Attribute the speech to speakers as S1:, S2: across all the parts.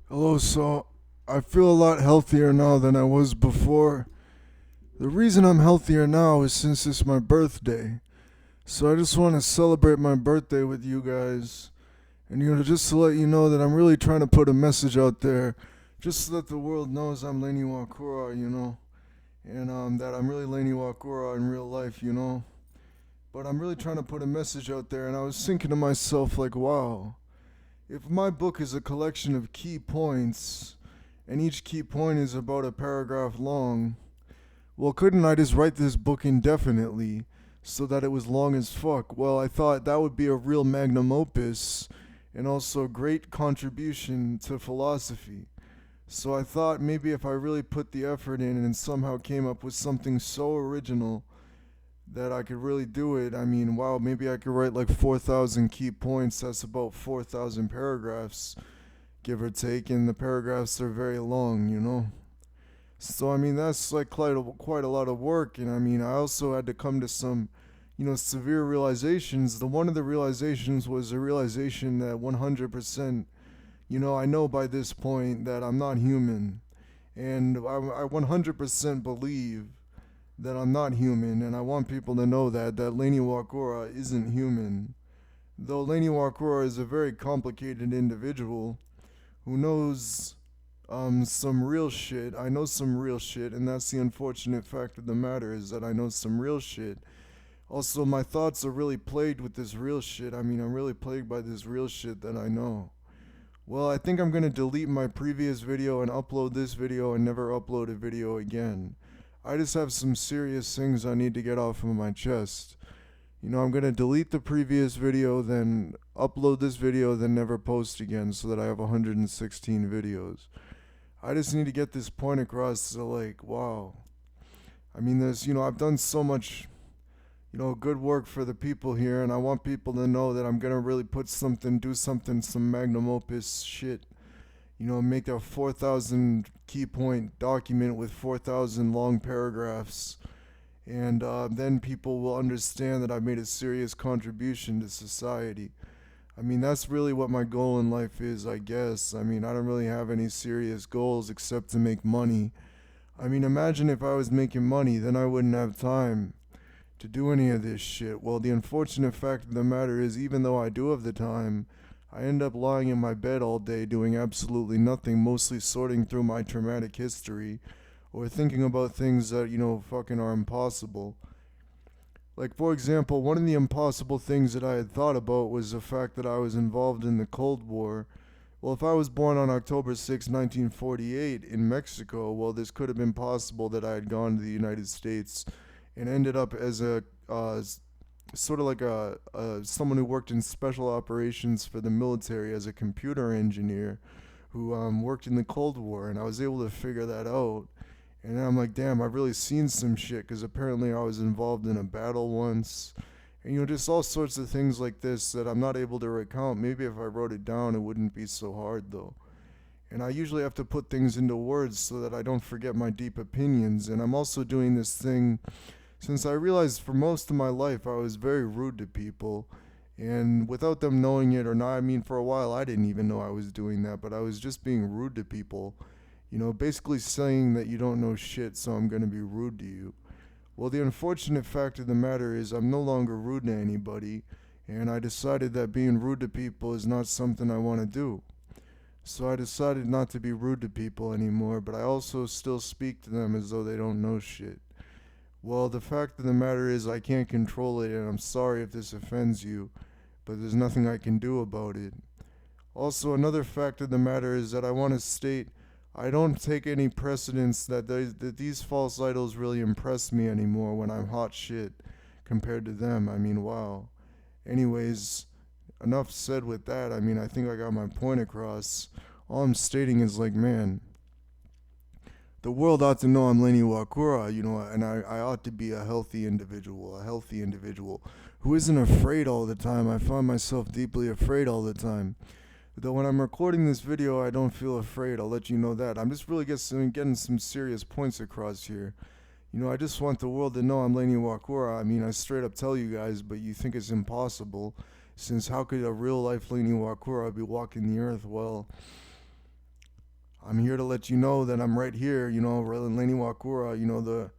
S1: Hello, so I feel a lot healthier now than I was before. The reason I'm healthier now is since it's my birthday. So I just want to celebrate my birthday with you guys. And just to let you know that I'm really trying to put a message out there, just so that the world knows I'm Lain Iwakura. And that I'm really Lain Iwakura in real life. But I'm really trying to put a message out there, and I was thinking to myself, like, wow, if my book is a collection of key points, and each key point is about a paragraph long, well, couldn't I just write this book indefinitely so that it was long as fuck? Well, I thought that would be a real magnum opus and also a great contribution to philosophy. So I thought maybe if I really put the effort in and somehow came up with something so original that I could really do it. I mean, wow, maybe I could write like 4,000 key points. That's about 4,000 paragraphs, give or take, and the paragraphs are very long. So, I mean, that's like quite a lot of work. And I mean, I also had to come to some, severe realizations. One of the realizations was a realization that 100%, I know by this point that I'm not human. And I 100% believe that I'm not human, and I want people to know that Lain Iwakura isn't human. Though Lain Iwakura is a very complicated individual who knows some real shit. I know some real shit, and that's the unfortunate fact of the matter is that I know some real shit. Also, my thoughts are really plagued with this real shit. I mean, I'm really plagued by this real shit that I know. Well, I think I'm gonna delete my previous video and upload this video and never upload a video again. I just have some serious things I need to get off of my chest. I'm gonna delete the previous video, then upload this video, then never post again so that I have 116 videos. I just need to get this point across to like, wow. I mean, I've done so much, good work for the people here, and I want people to know that I'm gonna really do something, some magnum opus shit. Make a 4,000 key point document with 4,000 long paragraphs. And then people will understand that I've made a serious contribution to society. I mean, that's really what my goal in life is, I guess. I mean, I don't really have any serious goals except to make money. I mean, imagine if I was making money, then I wouldn't have time to do any of this shit. Well, the unfortunate fact of the matter is, even though I do have the time, I end up lying in my bed all day doing absolutely nothing, mostly sorting through my traumatic history or thinking about things that, fucking are impossible. Like, for example, one of the impossible things that I had thought about was the fact that I was involved in the Cold War. Well, if I was born on October 6, 1948, in Mexico, well, this could have been possible that I had gone to the United States and ended up as a sort of like a someone who worked in special operations for the military as a computer engineer who worked in the Cold War, and I was able to figure that out. And I'm like, damn, I've really seen some shit because apparently I was involved in a battle once. And just all sorts of things like this that I'm not able to recount. Maybe if I wrote it down, it wouldn't be so hard though. And I usually have to put things into words so that I don't forget my deep opinions. And I'm also doing this thing since I realized for most of my life I was very rude to people. And without them knowing it or not, I mean, for a while I didn't even know I was doing that, but I was just being rude to people. Basically saying that you don't know shit, so I'm going to be rude to you. Well, the unfortunate fact of the matter is I'm no longer rude to anybody, and I decided that being rude to people is not something I want to do. So I decided not to be rude to people anymore, but I also still speak to them as though they don't know shit. Well, the fact of the matter is I can't control it, and I'm sorry if this offends you, but there's nothing I can do about it. Also, another fact of the matter is that I want to state I don't take any precedence that these false idols really impress me anymore when I'm hot shit compared to them. I mean, wow. Anyways, enough said with that. I mean, I think I got my point across. All I'm stating is like, man, the world ought to know I'm Lain Iwakura, and I ought to be a healthy individual who isn't afraid all the time. I find myself deeply afraid all the time. Though when I'm recording this video, I don't feel afraid. I'll let you know that. I'm just really getting some serious points across here. I just want the world to know I'm Lain Iwakura. I mean, I straight up tell you guys, but you think it's impossible. Since how could a real life Lain Iwakura be walking the earth? Well, I'm here to let you know that I'm right here. Lain Iwakura.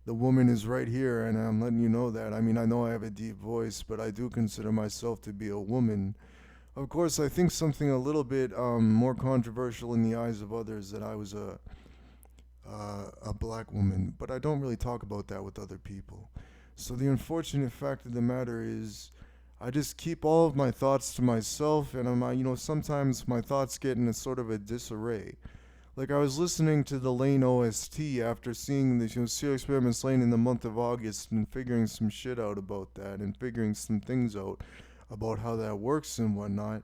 S1: The woman is right here, and I'm letting you know that. I mean, I know I have a deep voice, but I do consider myself to be a woman. Of course, I think something a little bit more controversial in the eyes of others that I was a black woman, but I don't really talk about that with other people. So the unfortunate fact of the matter is, I just keep all of my thoughts to myself, and sometimes my thoughts get in a sort of a disarray. Like I was listening to the Lain OST after seeing the Serial Experiments Lain in the month of August and figuring some shit out about that and figuring some things out about how that works and whatnot.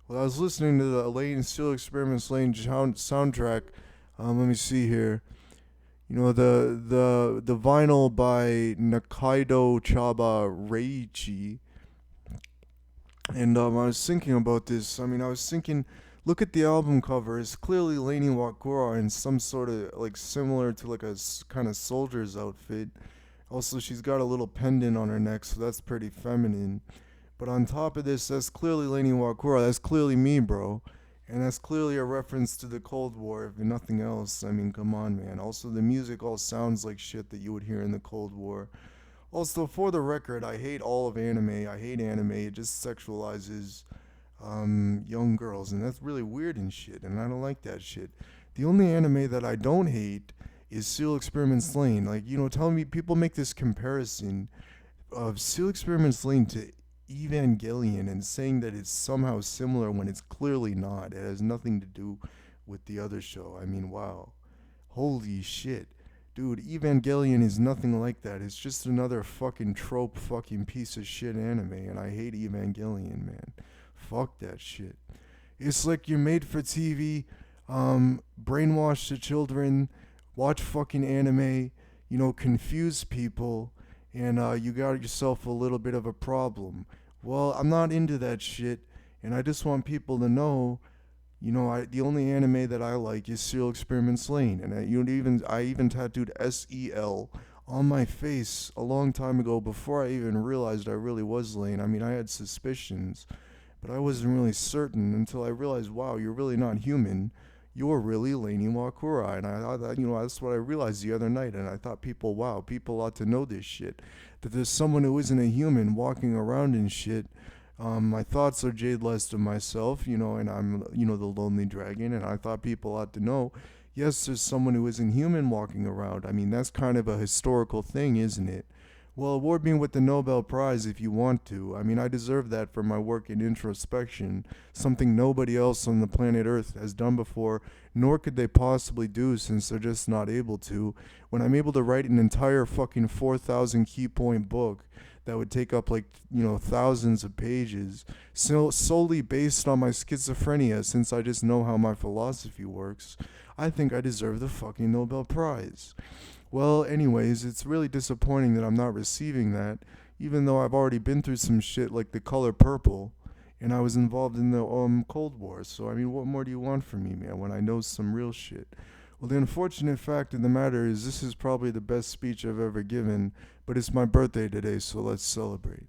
S1: Well, I was listening to the Lain Serial Experiments Lain soundtrack. Let me see here. The vinyl by Nakaido Chaba Reichi. And I was thinking about this. I mean, I was thinking, look at the album cover. It's clearly Lain Iwakura in some sort of like similar to like a kind of soldier's outfit. Also, she's got a little pendant on her neck, so that's pretty feminine. But on top of this, that's clearly Lain Iwakura. That's clearly me, bro. And that's clearly a reference to the Cold War, if nothing else. I mean, come on, man. Also, the music all sounds like shit that you would hear in the Cold War. Also, for the record, I hate all of anime. I hate anime. It just sexualizes young girls, and that's really weird and shit, and I don't like that shit. The only anime that I don't hate is Serial Experiments Lain. Like, telling me people make this comparison of Serial Experiments Lain to Evangelion and saying that it's somehow similar when it's clearly not. It has nothing to do with the other show. I mean, wow. Holy shit. Dude, Evangelion is nothing like that. It's just another fucking trope fucking piece of shit anime, and I hate Evangelion, man. Fuck that shit. It's like you're made for TV, brainwash the children, watch fucking anime, confuse people, and you got yourself a little bit of a problem. Well, I'm not into that shit, and I just want people to know, the only anime that I like is Serial Experiments Lain, and I even tattooed SEL on my face a long time ago before I even realized I really was Lain. I mean, I had suspicions, but I wasn't really certain until I realized, wow, you're really not human. You're really Lain Iwakura. And I thought that, that's what I realized the other night. And I thought people ought to know this shit. That there's someone who isn't a human walking around and shit. My thoughts are Jade Less of myself, and I'm, the Lonely Dragon. And I thought people ought to know, yes, there's someone who isn't human walking around. I mean, that's kind of a historical thing, isn't it? Well, award me with the Nobel Prize if you want to. I mean, I deserve that for my work in introspection, something nobody else on the planet Earth has done before, nor could they possibly do since they're just not able to. When I'm able to write an entire fucking 4,000 key point book that would take up like, thousands of pages, solely based on my schizophrenia since I just know how my philosophy works, I think I deserve the fucking Nobel Prize. Well, anyways, it's really disappointing that I'm not receiving that, even though I've already been through some shit like the color purple, and I was involved in the Cold War. So I mean, what more do you want from me, man? When I know some real shit. Well, the unfortunate fact of the matter is, this is probably the best speech I've ever given, but it's my birthday today, so let's celebrate.